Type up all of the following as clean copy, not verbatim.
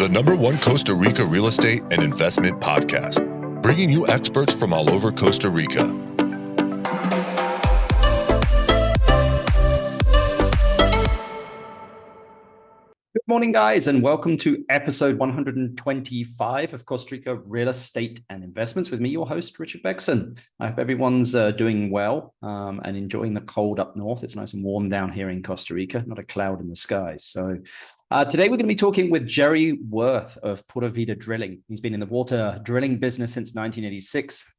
the #1 Costa Rica real estate and investment podcast, bringing you experts from all over Costa Rica. Good morning, guys, and welcome to episode 125 of Costa Rica Real Estate and Investments with me, your host, Richard Beckson. I hope everyone's doing well and enjoying the cold up north. It's nice and warm down here in Costa Rica, not a cloud in the sky. So today we're going to be talking with Jerry Werth of Pura Vida Drilling. He's been in the water drilling business since 1986.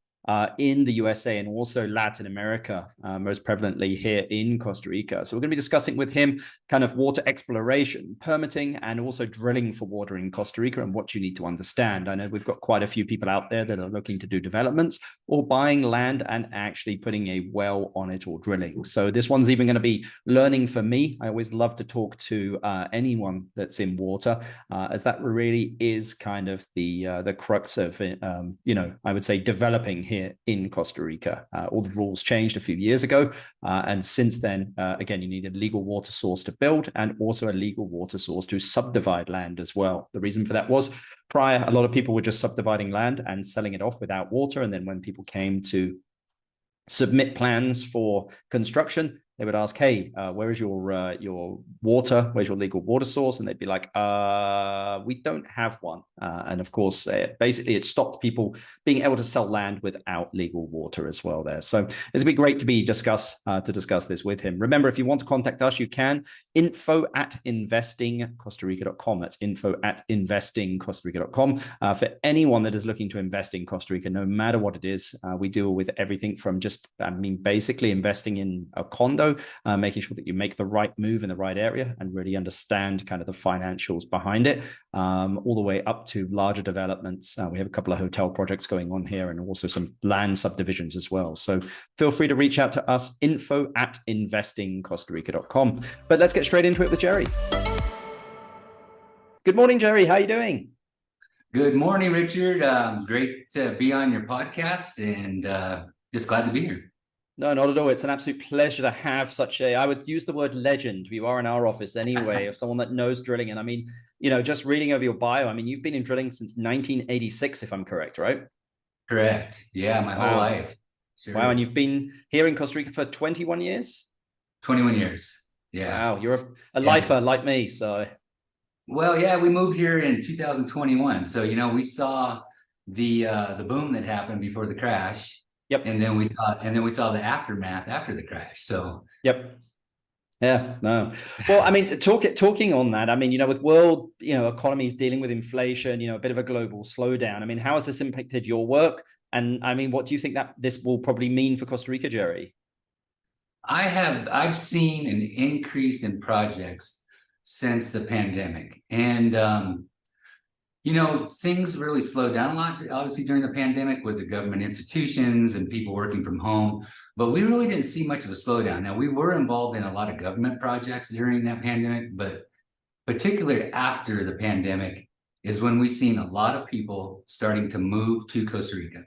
In the USA and also Latin America, most prevalently here in Costa Rica. So we're going to be discussing with him kind of water exploration, permitting, and also drilling for water in Costa Rica and what you need to understand. I know we've got quite a few people out there that are looking to do developments or buying land and actually putting a well on it or drilling. So this one's even going to be learning for me. I always love to talk to anyone that's in water, as that really is kind of the crux of, I would say developing here in Costa Rica. All the rules changed a few years ago. And since then, again, you need a legal water source to build and also a legal water source to subdivide land as well. The reason for that was prior, a lot of people were just subdividing land and selling it off without water. And then when people came to submit plans for construction, they would ask, hey, where is your water? Where's your legal water source? And they'd be like, we don't have one. And of course, basically it stopped people being able to sell land without legal water as well there. So it's going to be great to discuss this with him. Remember, if you want to contact us, you can. info@investingcostarica.com. That's info@investingcostarica.com. For anyone that is looking to invest in Costa Rica, no matter what it is, we deal with everything from basically investing in a condo, making sure that you make the right move in the right area and really understand kind of the financials behind it, all the way up to larger developments. We have a couple of hotel projects going on here and also some land subdivisions as well. So feel free to reach out to us, info@investingcostarica.com. But let's get straight into it with Jerry. Good morning, Jerry. How are you doing? Good morning, Richard. Great to be on your podcast and just glad to be here. No, not at all. It's an absolute pleasure to have I would use the word legend. You are in our office anyway, of someone that knows drilling. And I mean, just reading over your bio, I mean, you've been in drilling since 1986, if I'm correct, right? Correct. Yeah, my whole life. Sure. Wow. And you've been here in Costa Rica for 21 years? 21 years. Yeah. Wow. You're a lifer like me. So. Well, yeah, we moved here in 2021. So, we saw the boom that happened before the crash. Yep. And then we saw the aftermath after the crash. So. Yep. Yeah. No. Well, I mean, talking on that, I mean, with world, economies dealing with inflation, a bit of a global slowdown. I mean, how has this impacted your work? And I mean, what do you think that this will probably mean for Costa Rica, Jerry? I've seen an increase in projects since the pandemic, and things really slowed down a lot, obviously, during the pandemic with the government institutions and people working from home, but we really didn't see much of a slowdown. Now, we were involved in a lot of government projects during that pandemic, but particularly after the pandemic is when we've seen a lot of people starting to move to Costa Rica.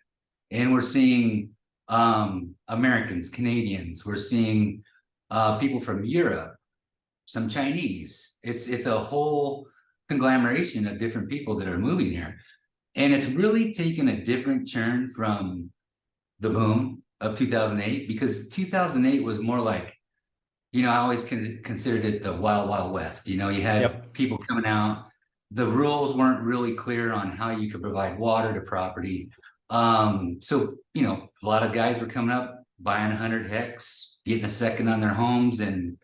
And we're seeing Americans, Canadians, we're seeing people from Europe, some Chinese. It's a whole conglomeration of different people that are moving here, and it's really taken a different turn from the boom of 2008, because 2008 was more like, I always considered it the wild, wild west. You had people coming out, the rules weren't really clear on how you could provide water to property. So a lot of guys were coming up, buying 100 hectares, getting a second on their homes in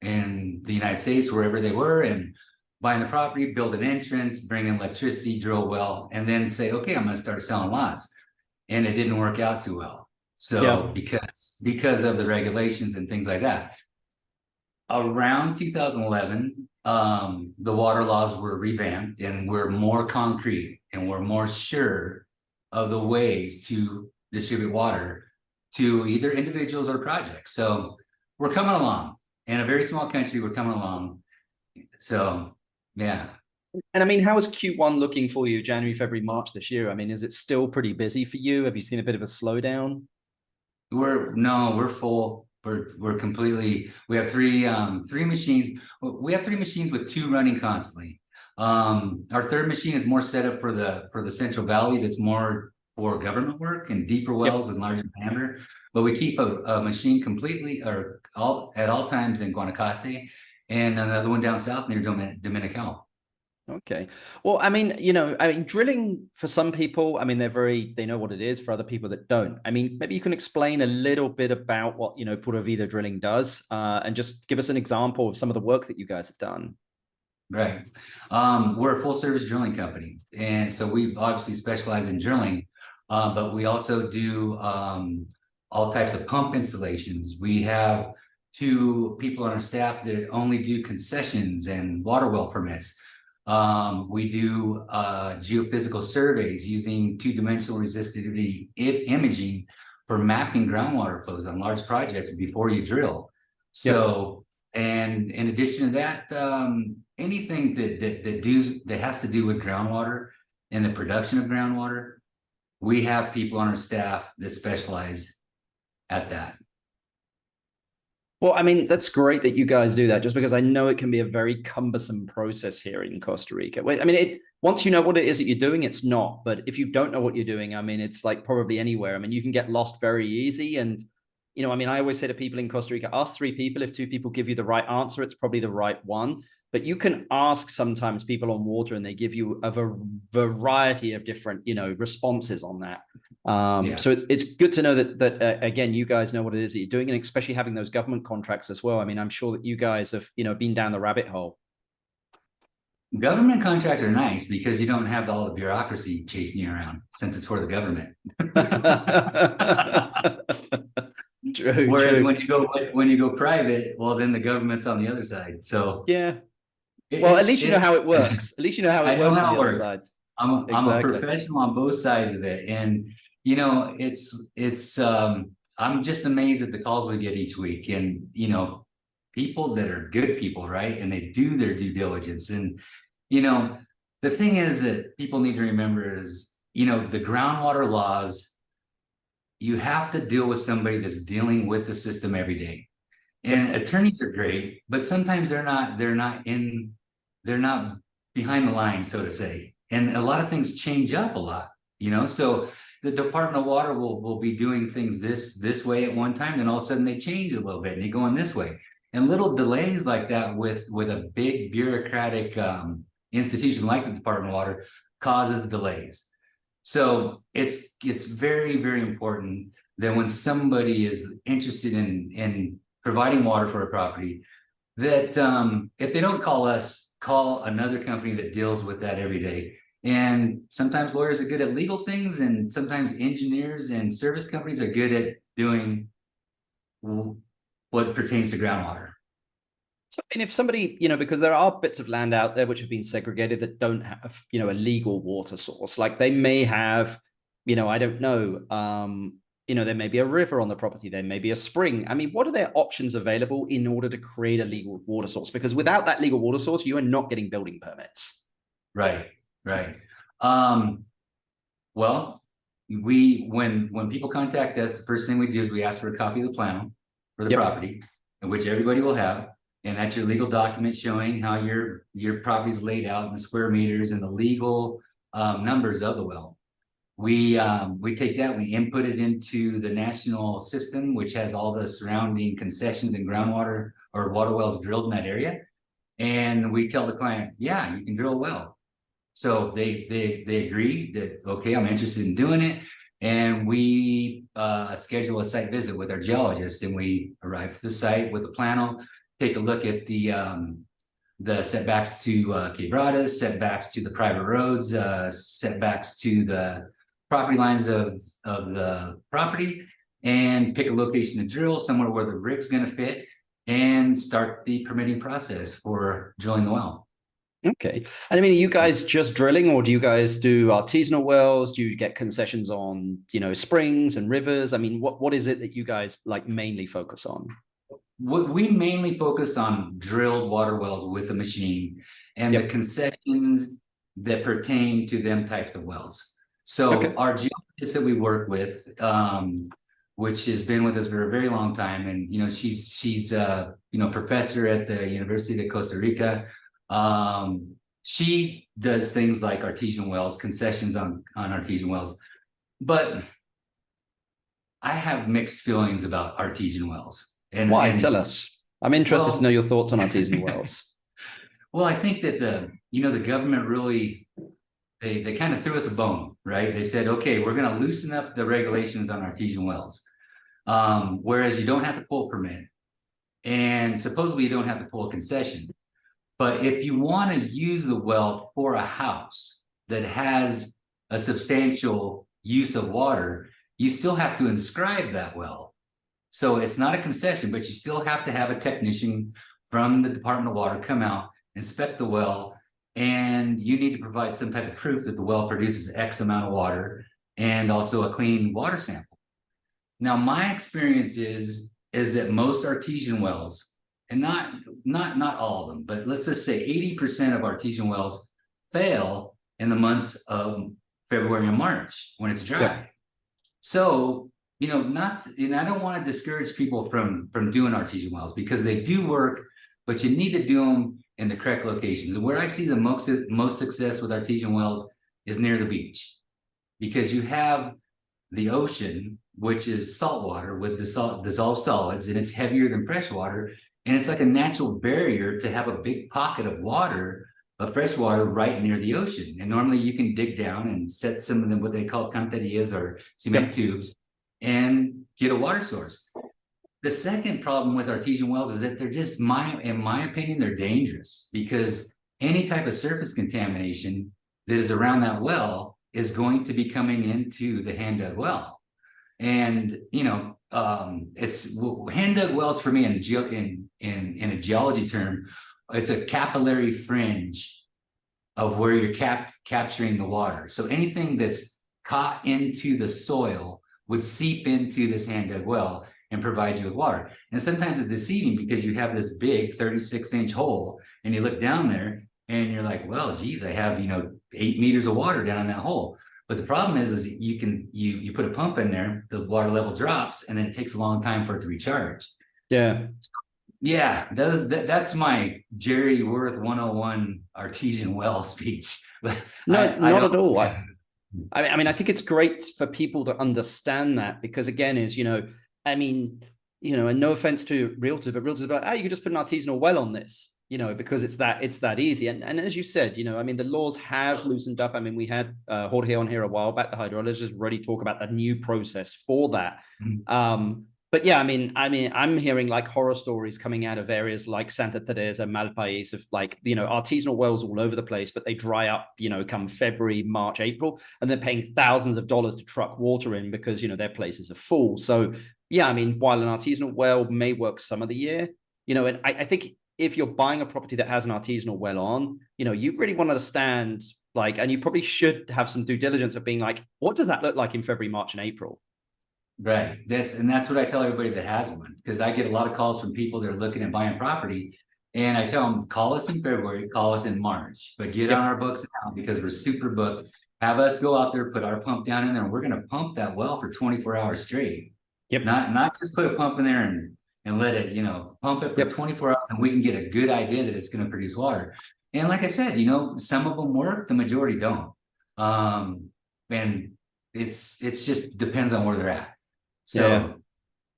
the United States, wherever they were, and buying the property, build an entrance, bring in electricity, drill a well, and then say, okay, I'm going to start selling lots. And it didn't work out too well. So because of the regulations and things like that. Around 2011, the water laws were revamped and were more concrete and were more sure of the ways to distribute water to either individuals or projects. So we're coming along. In a very small country, we're coming along. So yeah. And I mean, how is Q1 looking for you, January, February, March this year? I mean, is it still pretty busy for you? Have you seen a bit of a slowdown? We're full. We're completely, we have three machines. We have 3 machines with 2 running constantly. Our third machine is more set up for the Central Valley. That's more for government work and deeper wells and larger diameter. But we keep a machine completely or at all times in Guanacaste, and another one down south near Dominical. Okay. Well, I mean, drilling for some people, I mean, they know what it is. For other people that don't, I mean, maybe you can explain a little bit about what, Pura Vida drilling does, and just give us an example of some of the work that you guys have done. Right. We're a full service drilling company. And so we obviously specialize in drilling, but we also do all types of pump installations. We have 2 people on our staff that only do concessions and water well permits. We do geophysical surveys using 2-dimensional resistivity imaging for mapping groundwater flows on large projects before you drill. So, and in addition to that, anything that has to do with groundwater and the production of groundwater, we have people on our staff that specialize at that. Well, I mean, that's great that you guys do that, just because I know it can be a very cumbersome process here in Costa Rica. I mean, once you know what it is that you're doing, it's not. But if you don't know what you're doing, I mean, it's like probably anywhere. I mean, you can get lost very easy. And, I mean, I always say to people in Costa Rica, ask 3 people. If 2 people give you the right answer, it's probably the right one. But you can ask sometimes people on water and they give you a variety of different, responses on that. So it's good to know that again, you guys know what it is that you're doing, and especially having those government contracts as well. I mean, I'm sure that you guys have, been down the rabbit hole. Government contracts are nice because you don't have all the bureaucracy chasing you around, since it's for the government. True, Whereas true. when you go private, well, then the government's on the other side. So yeah. Well, at least you know how it works. At least you know how it works on the other side. I'm a professional on both sides of it, and I'm just amazed at the calls we get each week, and people that are good people, right? And they do their due diligence, and the thing is that people need to remember is the groundwater laws. You have to deal with somebody that's dealing with the system every day, and attorneys are great, but sometimes they're not behind the line, so to say. And a lot of things change up a lot, so the Department of Water will be doing things this way at one time, and all of a sudden they change a little bit and they go in this way. And little delays like that with a big bureaucratic institution like the Department of Water causes delays. So it's very, very important that when somebody is interested in providing water for a property, that if they don't call us, call another company that deals with that every day. And sometimes lawyers are good at legal things, and sometimes engineers and service companies are good at doing what pertains to groundwater. So, and if somebody, because there are bits of land out there which have been segregated that don't have, a legal water source, like they may have, I don't know, there may be a river on the property, there may be a spring. I mean, what are their options available in order to create a legal water source? Because without that legal water source, you are not getting building permits. Right. Well, when people contact us, the first thing we do is we ask for a copy of the plan for the property, in which everybody will have, and that's your legal document showing how your property is laid out in the square meters and the legal numbers of the well. We take that, we input it into the national system, which has all the surrounding concessions and groundwater or water wells drilled in that area. And we tell the client, yeah, you can drill a well. So they agree that, okay, I'm interested in doing it. And we schedule a site visit with our geologist, and we arrive to the site with a plano, take a look at the setbacks to quebradas, setbacks to the private roads, setbacks to the property lines of the property, and pick a location to drill somewhere where the rig's going to fit, and start the permitting process for drilling the well. Okay. And I mean, are you guys just drilling, or do you guys do artisanal wells? Do you get concessions on, springs and rivers? I mean, what is it that you guys like mainly focus on? We mainly focus on drilled water wells with a machine, and the concessions that pertain to them types of wells. So our geologist that we work with, which has been with us for a very long time, and she's professor at the University of Costa Rica. she does things like artesian wells, concessions on artesian wells. But I have mixed feelings about artesian wells. Why? Tell us. I'm interested to know your thoughts on artesian wells. Well, I think that the government really, they kind of threw us a bone, right? They said, okay, we're going to loosen up the regulations on artesian wells. Whereas you don't have to pull a permit, and supposedly you don't have to pull a concession. But if you want to use the well for a house that has a substantial use of water, you still have to inscribe that well. So it's not a concession, but you still have to have a technician from the Department of Water come out, inspect the well, and you need to provide some type of proof that the well produces X amount of water and also a clean water sample. Now, my experience is that most artesian wells, and not all of them, but let's just say 80% of artesian wells fail in the months of February and March when it's dry. Yeah. So, and I don't want to discourage people from doing artesian wells, because they do work, but you need to do them in the correct locations. And where I see the most success with artesian wells is near the beach, because you have the ocean, which is salt water with dissolved solids, and it's heavier than fresh water. And it's like a natural barrier to have a big pocket of water, of fresh water, right near the ocean. And normally you can dig down and set some of them, what they call canterillas or cement tubes, and get a water source. The second problem with artesian wells is that they're just, in my opinion, they're dangerous, because any type of surface contamination that is around that well is going to be coming into the hand dug well. And, it's hand dug wells for me in a geology term, it's a capillary fringe of where you're capturing the water. So anything that's caught into the soil would seep into this hand dug well and provide you with water. And sometimes it's deceiving, because you have this big 36-inch hole and you look down there and you're like, well, geez, I have, 8 meters of water down in that hole. But the problem is you put a pump in there, the water level drops, and then it takes a long time for it to recharge. Yeah. Yeah, that's my Jerry Werth 101 artesian well speech. No, not at all. I mean, I think it's great for people to understand that, because again, and no offense to realtors, but realtors are like, you can just put an artisanal well on this, because it's that easy. And as you said, the laws have loosened up. I mean, we had Jorge on here a while back, the hydrologist, really talk about the new process for that. Mm-hmm. But yeah, I mean, I'm hearing like horror stories coming out of areas like Santa Teresa, Malpais, of like, artisanal wells all over the place, but they dry up, come February, March, April, and they're paying thousands of dollars to truck water in because, their places are full. So yeah, I mean, while an artisanal well may work some of the year, and I think if you're buying a property that has an artisanal well on, you really want to understand, like, and you probably should have some due diligence of being like, what does that look like in February, March, and April? Right. That's what I tell everybody that has one, because I get a lot of calls from people that are looking at buying property, and I tell them, call us in February, call us in March, but get on our books now, because we're super booked. Have us go out there, put our pump down in there, and we're going to pump that well for 24 hours straight. Yep. Not just put a pump in there and let it, pump it for 24 hours, and we can get a good idea that it's going to produce water. And like I said, some of them work, the majority don't. And it's just depends on where they're at. So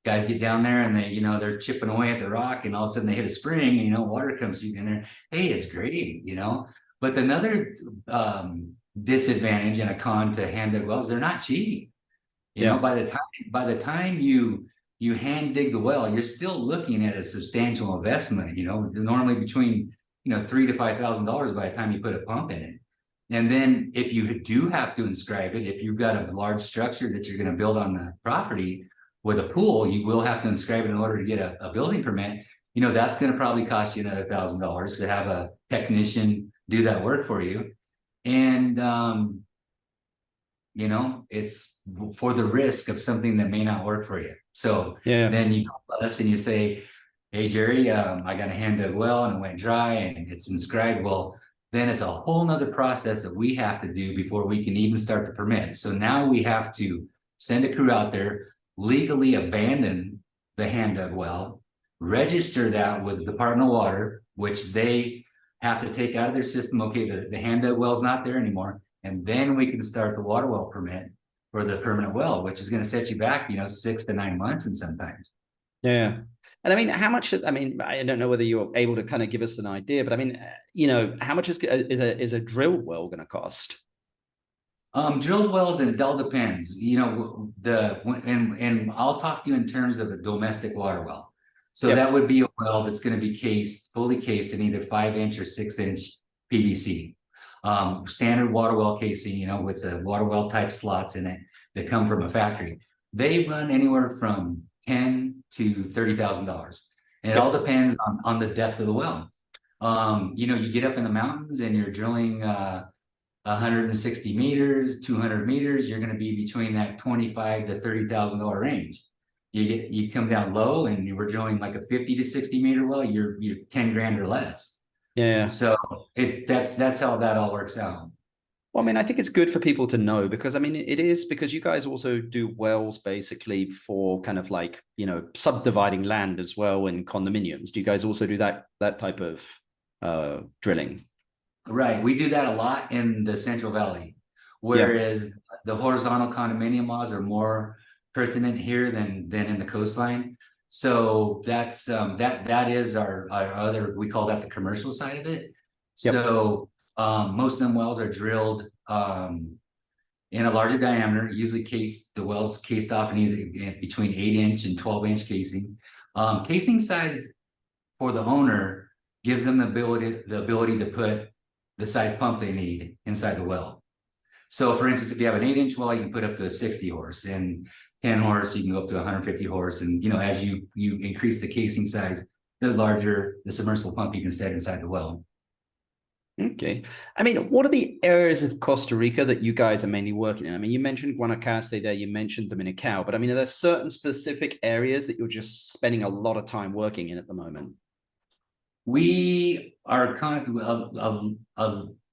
guys get down there and they, they're chipping away at the rock, and all of a sudden they hit a spring, and water comes in there. Hey, it's great, But another disadvantage and a con to hand dug wells, they're not cheap. By the time you hand dig the well, you're still looking at a substantial investment. Normally between $3,000 to $5,000 by the time you put a pump in it. And then if you do have to inscribe it, if you've got a large structure that you're going to build on the property with a pool, you will have to inscribe it in order to get a building permit. That's going to probably cost you another $1,000 to have a technician do that work for you. And, it's for the risk of something that may not work for you. So then you call us and you say, hey, Jerry, I got a hand dug well and it went dry and it's inscribed. Well, then it's a whole nother process that we have to do before we can even start the permit. So now we have to send a crew out there, legally abandon the hand dug well, register that with the Department of Water, which they have to take out of their system, okay, the hand dug well's not there anymore. And then we can start the water well permit for the permanent well, which is going to set you back, 6 to 9 months and sometimes. Yeah. And I mean, how much, I mean, I don't know whether you're able to kind of give us an idea, but I mean, how much is a drilled well going to cost? Drilled wells, and it all depends, and I'll talk to you in terms of a domestic water well. So Yep. that would be a well that's going to be fully cased in either 5-inch or 6-inch PVC. Standard water well casing, with the water well type slots in it that come from a factory. They run anywhere from $10,000 to $30,000. And it all depends on the depth of the well. You get up in the mountains and you're drilling 160 meters, 200 meters, you're going to be between that $25,000 to $30,000 range. You come down low and you were drilling like a 50 to 60 meter well, you're 10 grand or less. Yeah. So that's how that all works out. Well, I mean, I think it's good for people to know, because I mean, it is, because you guys also do wells basically for kind of like, subdividing land as well in condominiums. Do you guys also do that type of drilling? Right. We do that a lot in the Central Valley, whereas the horizontal condominium laws are more pertinent here than in the coastline. So that's that is our other, we call that the commercial side of it. Yep. So most of them wells are drilled in a larger diameter, usually the wells cased off in either between 8-inch and 12-inch casing. Casing size for the owner gives them the ability to put the size pump they need inside the well. So for instance, if you have an 8-inch well, you can put up to a 60 horse, and 10 horse, you can go up to 150 horse. And, as you increase the casing size, the larger the submersible pump you can set inside the well. Okay. I mean, what are the areas of Costa Rica that you guys are mainly working in? I mean, you mentioned Guanacaste there, you mentioned Dominical, but I mean, are there certain specific areas that you're just spending a lot of time working in at the moment? We are constantly,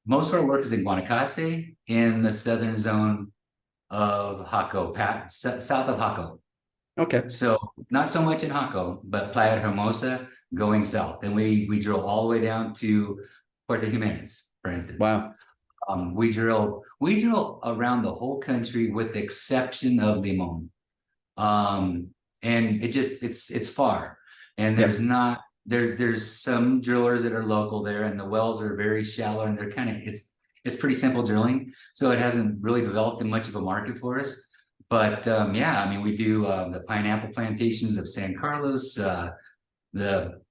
most of our work is in Guanacaste, in the southern zone of Jaco, south of Jaco. Okay. So not so much in Jaco, but Playa Hermosa going south. And we drill all the way down to Puerto Jimenez, for instance. Wow. We drill around the whole country with the exception of Limon. And it's far. And there's some drillers that are local there, and the wells are very shallow, and they're it's pretty simple drilling. So it hasn't really developed in much of a market for us. But I mean, we do the pineapple plantations of San Carlos, the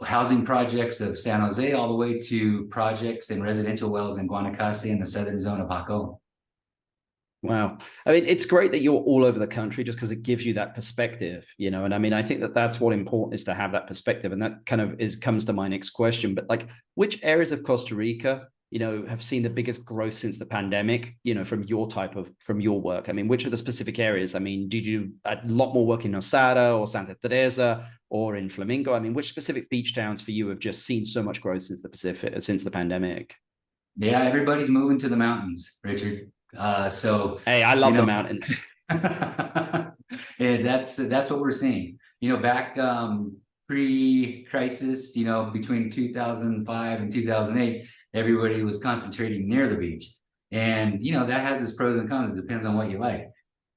housing projects of San Jose, all the way to projects and residential wells in Guanacaste in the southern zone of Jaco. Wow. I mean, it's great that you're all over the country, just because it gives you that perspective, and I mean, I think that's what important is, to have that perspective. And that kind of comes to my next question, but like, which areas of Costa Rica, have seen the biggest growth since the pandemic, from your work? I mean, which are the specific areas? I mean, did you a lot more work in Osada or Santa Teresa or in Flamingo? I mean, which specific beach towns for you have just seen so much growth since the pandemic? Yeah, everybody's moving to the mountains, Richard. So hey, I love the mountains. And that's what we're seeing. Back pre-crisis, between 2005 and 2008, everybody was concentrating near the beach. And that has its pros and cons. It depends on what you like.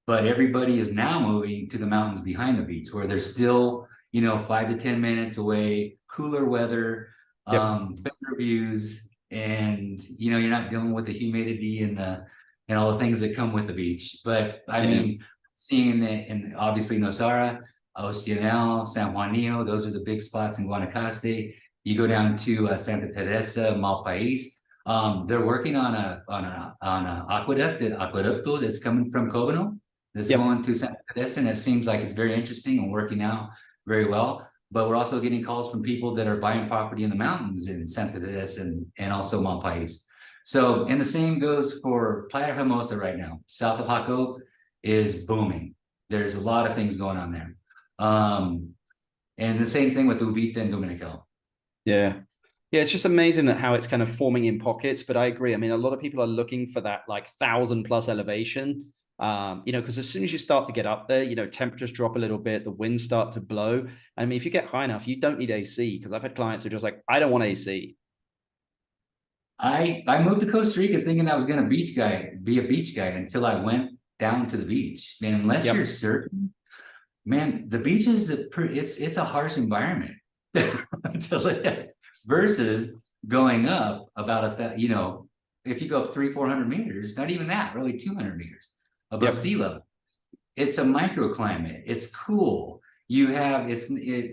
But everybody is now moving to the mountains behind the beach, where they're still 5 to 10 minutes away, cooler weather, better views, and you're not dealing with the humidity and all the things that come with the beach. But I mean, seeing it in obviously Nosara, Ostional, San Juanillo, those are the big spots in Guanacaste. You go down to Santa Teresa, Malpais. They're working on an aqueducto that's coming from Cobano, that's going to Santa Teresa, and it seems like it's very interesting and working out very well. But we're also getting calls from people that are buying property in the mountains in Santa Teresa and also Malpais. So, and the same goes for Playa Hermosa right now. South of Jaco is booming. There's a lot of things going on there. And the same thing with Ubita and Dominical. Yeah. Yeah, it's just amazing that how it's kind of forming in pockets. But I agree. I mean, a lot of people are looking for that like 1,000+ elevation, because as soon as you start to get up there, temperatures drop a little bit, the winds start to blow. I mean, if you get high enough, you don't need AC, because I've had clients who are just like, I don't want AC. I moved to Costa Rica thinking I was going to be a beach guy until I went down to the beach. Man, unless you're surfing, man, the beach is it's a harsh environment to live versus going up about if you go up 300-400 meters, not even that, really 200 meters above sea level. It's a microclimate. It's cool. You have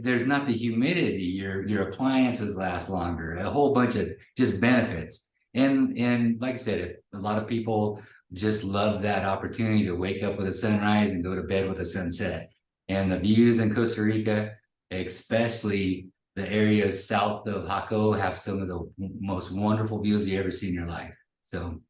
there's not the humidity. Your appliances last longer. A whole bunch of just benefits. And like I said, a lot of people just love that opportunity to wake up with a sunrise and go to bed with a sunset. And the views in Costa Rica, especially the areas south of Jaco, have some of the most wonderful views you ever see in your life. So.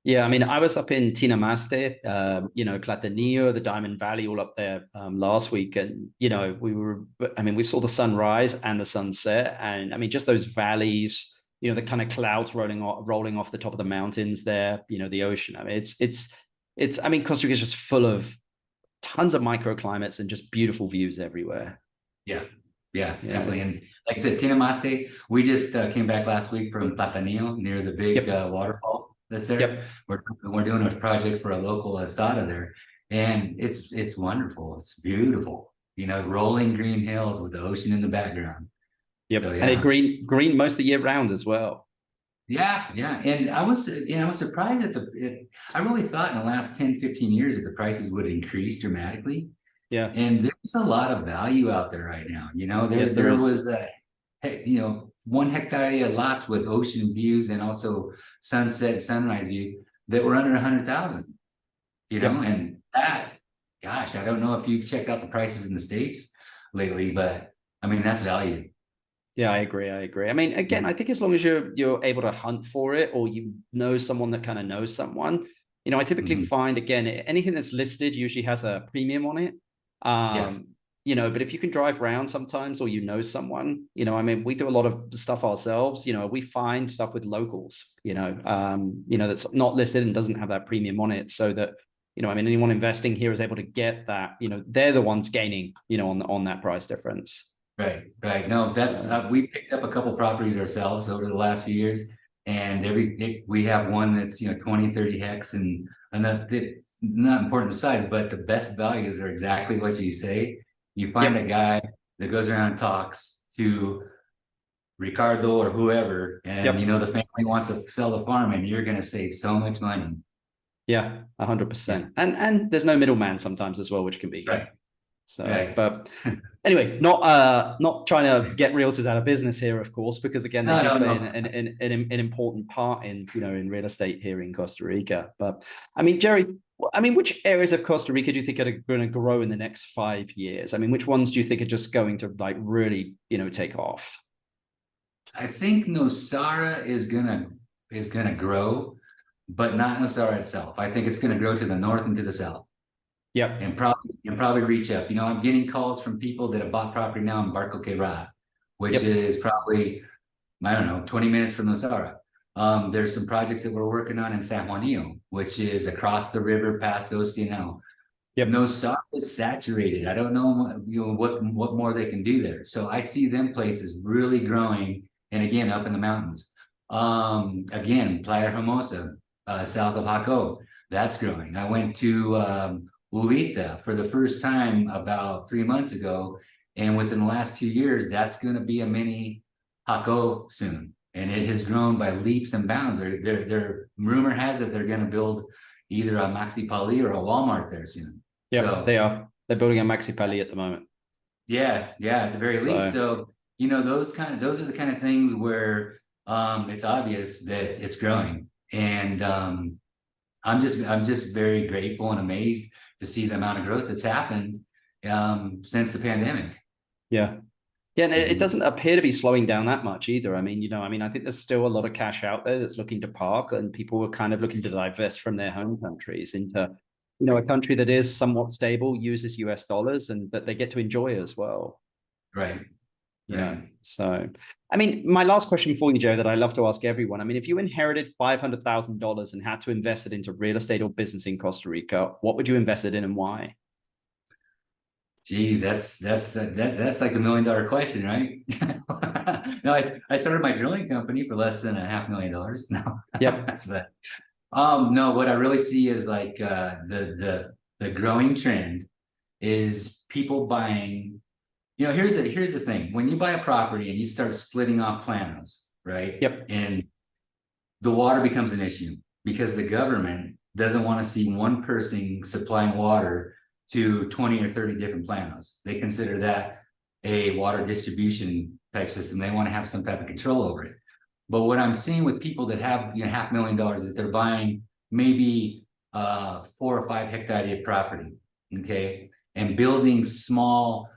Yeah, I mean, I was up in Tinamaste, Platanillo, the Diamond Valley, all up there last week. And, we saw the sunrise and the sunset. And I mean, just those valleys, the kind of clouds rolling off the top of the mountains there, the ocean. I mean, Costa Rica is just full of tons of microclimates and just beautiful views everywhere. Yeah, definitely. And like I said, Tinamaste, we just came back last week from Platanillo near the big waterfall that's there. Yep. We're doing a project for a local asada there, and it's wonderful. It's beautiful. Rolling green hills with the ocean in the background. Yep. So, and it green most of the year round as well. Yeah. And I was surprised I really thought in the last 10-15 years that the prices would increase dramatically. Yeah. And there's a lot of value out there right now. There was 1 hectare lots with ocean views and also sunset, sunrise views that were under 100,000. And that, gosh, I don't know if you've checked out the prices in the States lately, but I mean, that's value. Yeah, I agree. I mean, again, I think as long as you're able to hunt for it, or you know someone that kind of knows someone, I typically find, again, anything that's listed usually has a premium on it. But if you can drive around sometimes, or someone, we do a lot of stuff ourselves. We find stuff with locals, that's not listed and doesn't have that premium on it, so that anyone investing here is able to get that. They're the ones gaining, on that price difference. Right. No, that's we picked up a couple properties ourselves over the last few years, and we have one that's 20-30 hex, and not important to size, but the best values are exactly what you say. You find a guy that goes around and talks to Ricardo or whoever, and the family wants to sell the farm, and you're going to save so much money. Yeah, 100%. And there's no middleman sometimes as well, which can be good. So, but anyway, not trying to get realtors out of business here, of course, because again, they play an important part in real estate here in Costa Rica. But I mean, Jerry, which areas of Costa Rica do you think are going to grow in the next 5 years? I mean, which ones do you think are just going to really, take off? I think Nosara is gonna grow, but not Nosara itself. I think it's going to grow to the north and to the south. Yep. And probably reach up. I'm getting calls from people that have bought property now in Barco Quebrada, which is probably, 20 minutes from Nosara. There's some projects that we're working on in San Juanillo, which is across the river past Ostiano. Yep. Nosara is saturated. I don't know what more they can do there. So I see them places really growing, and again, up in the mountains. Again, Playa Hermosa, south of Jaco, that's growing. I went to Uvita for the first time about 3 months ago, and within the last 2 years, that's going to be a mini Jaco soon, and it has grown by leaps and bounds. Their rumor has it they're going to build either a Maxi Pali or a Walmart there soon. Yeah, so, they are. They're building a Maxi Pali at the moment. Yeah, at the very least. So those are the kind of things where it's obvious that it's growing, and I'm just very grateful and amazed to see the amount of growth that's happened since the pandemic. Yeah, and it doesn't appear to be slowing down that much either. I mean, I think there's still a lot of cash out there that's looking to park, and people are kind of looking to divest from their home countries into, a country that is somewhat stable, uses US dollars, and that they get to enjoy as well. Right. So, I mean, my last question for you, Joe, that I love to ask everyone. I mean, if you inherited $500,000 and had to invest it into real estate or business in Costa Rica, what would you invest it in and why? Geez, that's like $1 million question, right? No, I started my drilling company for less than $500,000. No, Yep. that's bad. No, what I really see is like the growing trend is people buying. You know, here's the thing: when you buy a property and you start splitting off planos, right? Yep. And the water becomes an issue because the government doesn't want to see one person supplying water to 20 or 30 different planos. They consider that a water distribution type system. They want to have some type of control over it. But what I'm seeing with people that have, you know, $500,000 is they're buying maybe 4 or 5 hectare property, okay, and building small,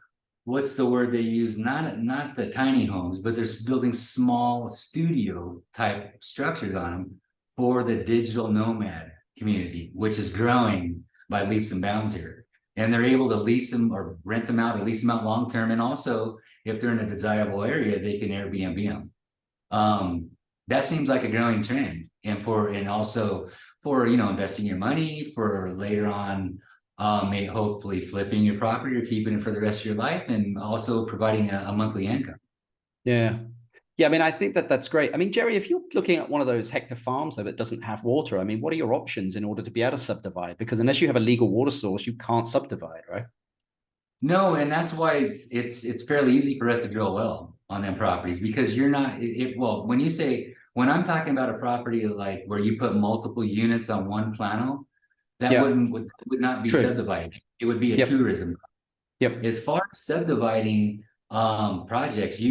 what's the word they use? Not the tiny homes, but they're building small studio type structures on them for the digital nomad community, which is growing by leaps and bounds here. And they're able to lease them or rent them out or lease them out long term. And also, if they're in a desirable area, they can Airbnb them. That seems like a growing trend, and also for, you know, investing your money for later on, hopefully flipping your property or keeping it for the rest of your life, and also providing a monthly income. Yeah. Yeah, I mean, I think that's great. I mean, Jerry, if you're looking at one of those hectare farms though that doesn't have water, I mean, what are your options in order to be able to subdivide? Because unless you have a legal water source, you can't subdivide, right? No, and that's why it's fairly easy for us to drill well on them properties, because you're not well, when I'm talking about a property like where you put multiple units on one plano, that Yeah. would not be True. subdivided. It would be a Yep. tourism. Yep. As far as subdividing projects,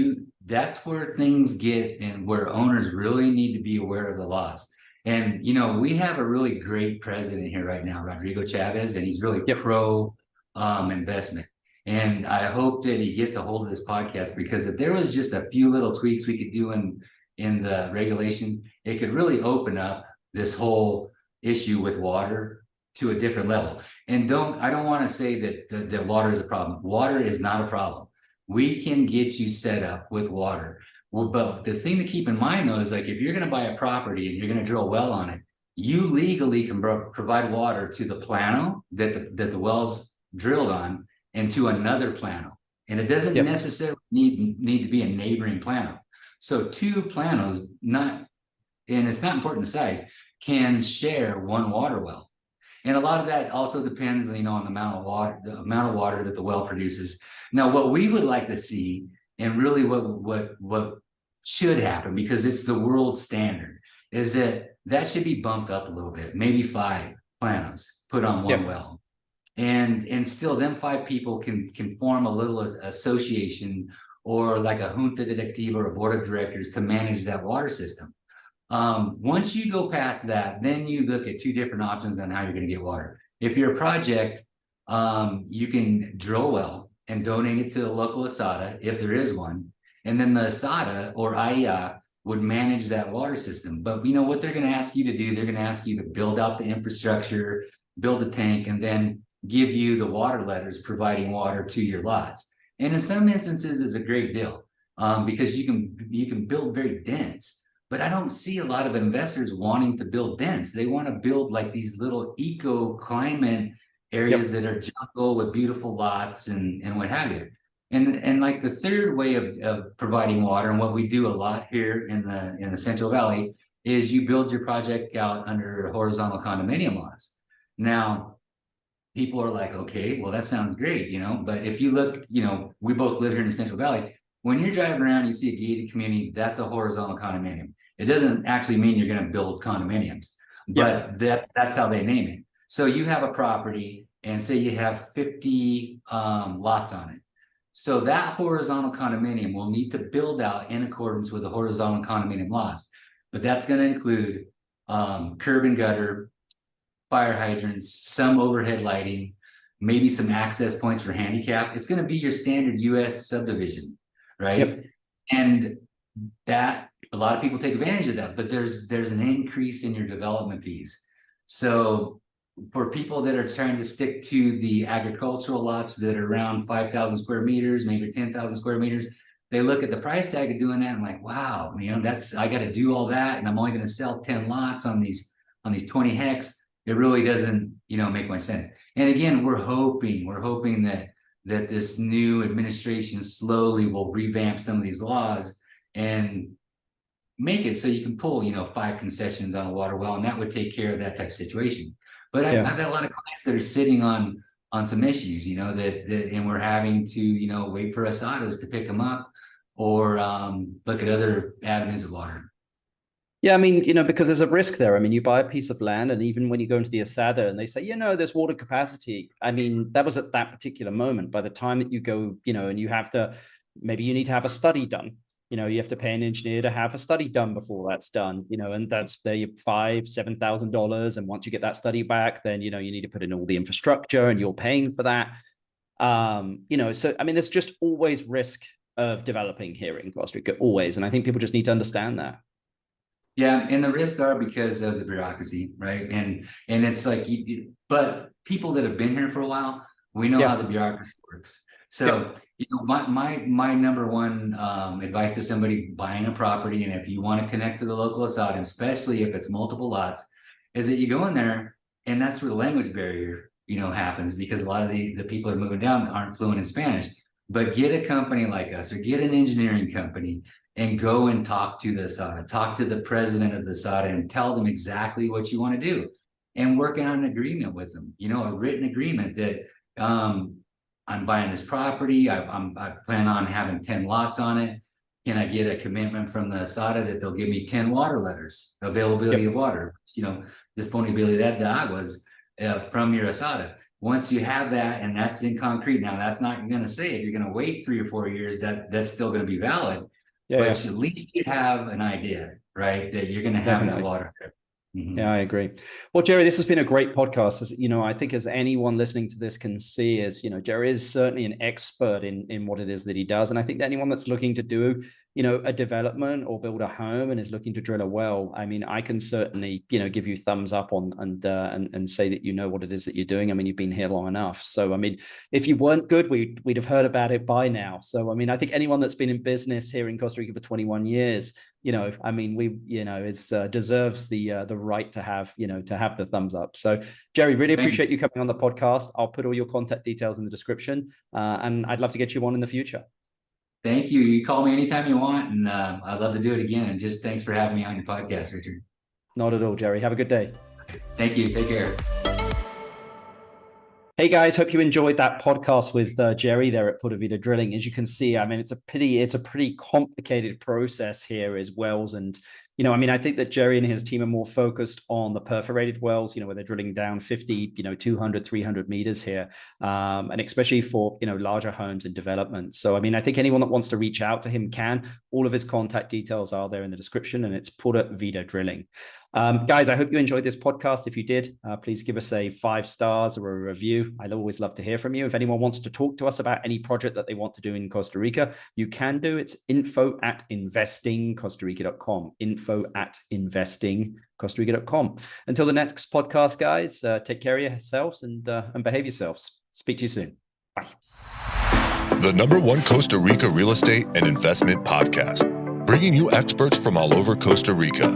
that's where things get, and where owners really need to be aware of the laws. And you know, we have a really great president here right now, Rodrigo Chavez, and he's really Yep. pro investment. And I hope that he gets a hold of this podcast, because if there was just a few little tweaks we could do in the regulations, it could really open up this whole issue with water to a different level. And I don't want to say that water is a problem. Water is not a problem. We can get you set up with water. Well, but the thing to keep in mind though is, like, if you're going to buy a property and you're going to drill a well on it, you legally can provide water to the plano that the well's drilled on, and to another plano. And it doesn't Yep. necessarily need to be a neighboring plano. So 2 planos, and it's not important the size, can share one water well. And a lot of that also depends, you know, on the amount of water that the well produces. Now, what we would like to see, and really what should happen, because it's the world standard, is that should be bumped up a little bit, maybe 5 planos put on one Yep. well. And still, them 5 people can form a little association, or like a junta directiva or a board of directors, to manage that water system. Once you go past that, then you look at 2 different options on how you're going to get water. If you're a project, you can drill a well and donate it to the local ASADA, if there is one. And then the ASADA or AIA would manage that water system. But you know what they're going to ask you to do? They're going to ask you to build out the infrastructure, build a tank, and then give you the water letters providing water to your lots. And in some instances, it's a great deal, because you can build very dense. But I don't see a lot of investors wanting to build dense. They want to build like these little eco climate areas that are jungle with beautiful lots and what have you. And like the third way of providing water, and what we do a lot here in the Central Valley, is you build your project out under horizontal condominium laws. Now, people are like, okay, well, that sounds great, you know, but if you look, you know, we both live here in the Central Valley. When you're driving around, you see a gated community, that's a horizontal condominium. It doesn't actually mean you're going to build condominiums, but that's how they name it. So you have a property, and say you have 50 lots on it. So that horizontal condominium will need to build out in accordance with the horizontal condominium laws. But that's going to include curb and gutter, fire hydrants, some overhead lighting, maybe some access points for handicap. It's going to be your standard US subdivision, right? Yep. And that, a lot of people take advantage of that, but there's an increase in your development fees. So for people that are trying to stick to the agricultural lots that are around 5,000 square meters, maybe 10,000 square meters, they look at the price tag of doing that and like, wow, you know, I got to do all that, and I'm only going to sell 10 lots on these 20 hex. It really doesn't, you know, make much sense. And again, we're hoping that that this new administration slowly will revamp some of these laws and make it so you can pull, 5 concessions on a water well, and that would take care of that type of situation. But I've got a lot of clients that are sitting on some issues, that and we're having to, wait for asadas to pick them up, or look at other avenues of water. Yeah, I mean, because there's a risk there. I mean, you buy a piece of land, and even when you go into the asada and they say, there's water capacity. I mean, that was at that particular moment. By the time that you go, and you have to, maybe you need to have a study done. You have to pay an engineer to have a study done before that's done, and that's there $5,000-$7,000. And once you get that study back, then, you need to put in all the infrastructure, and you're paying for that. So, I mean, there's just always risk of developing here in Costa Rica, always. And I think people just need to understand that. Yeah, and the risks are because of the bureaucracy, right? And it's like, but people that have been here for a while, we know how the bureaucracy works. So, my number one advice to somebody buying a property, and if you want to connect to the local asada, especially if it's multiple lots, is that you go in there, and that's where the language barrier, happens, because a lot of the people that are moving down aren't fluent in Spanish. But get a company like us, or get an engineering company, and go and talk to the asada, talk to the president of the asada, and tell them exactly what you want to do, and work out an agreement with them, a written agreement that I'm buying this property. I plan on having 10 lots on it. Can I get a commitment from the asada that they'll give me 10 water letters, availability of water, disponibilidad de aguas from your asada. Once you have that, and that's in concrete, now that's not going to say if you're going to wait 3 or 4 years, that's still going to be valid. But at least you have an idea, right, that you're going to have the water. Mm-hmm. Yeah, I agree. Well, Jerry, this has been a great podcast. I think as anyone listening to this can see, Jerry is certainly an expert in what it is that he does. And I think that anyone that's looking to do, a development or build a home and is looking to drill a well, I mean, I can certainly, give you thumbs up on and say that what it is that you're doing. I mean, you've been here long enough. So, I mean, if you weren't good, we'd have heard about it by now. So, I mean, I think anyone that's been in business here in Costa Rica for 21 years, I mean, it's deserves the right to have the thumbs up. So, Jerry, really appreciate you coming on the podcast. I'll put all your contact details in the description, and I'd love to get you on in the future. Thank you. You call me anytime you want, and I'd love to do it again. And just thanks for having me on your podcast, Richard. Not at all, Jerry. Have a good day. Thank you. Take care. Hey guys, hope you enjoyed that podcast with Jerry there at Pura Vida Drilling. As you can see, I mean, it's a pretty complicated process here as wells. And, I mean, I think that Jerry and his team are more focused on the perforated wells, where they're drilling down 50, 200, 300 meters here. And especially for, larger homes and development. So, I mean, I think anyone that wants to reach out to him can. All of his contact details are there in the description, and it's Pura Vida Drilling. Guys, I hope you enjoyed this podcast. If you did, please give us a 5 stars or a review. I'd always love to hear from you. If anyone wants to talk to us about any project that they want to do in Costa Rica, you can do. It's info@investingcostarica.com. info@investingcostarica.com. Until the next podcast, guys, take care of yourselves and behave yourselves. Speak to you soon. Bye. The #1 Costa Rica real estate and investment podcast, bringing you experts from all over Costa Rica.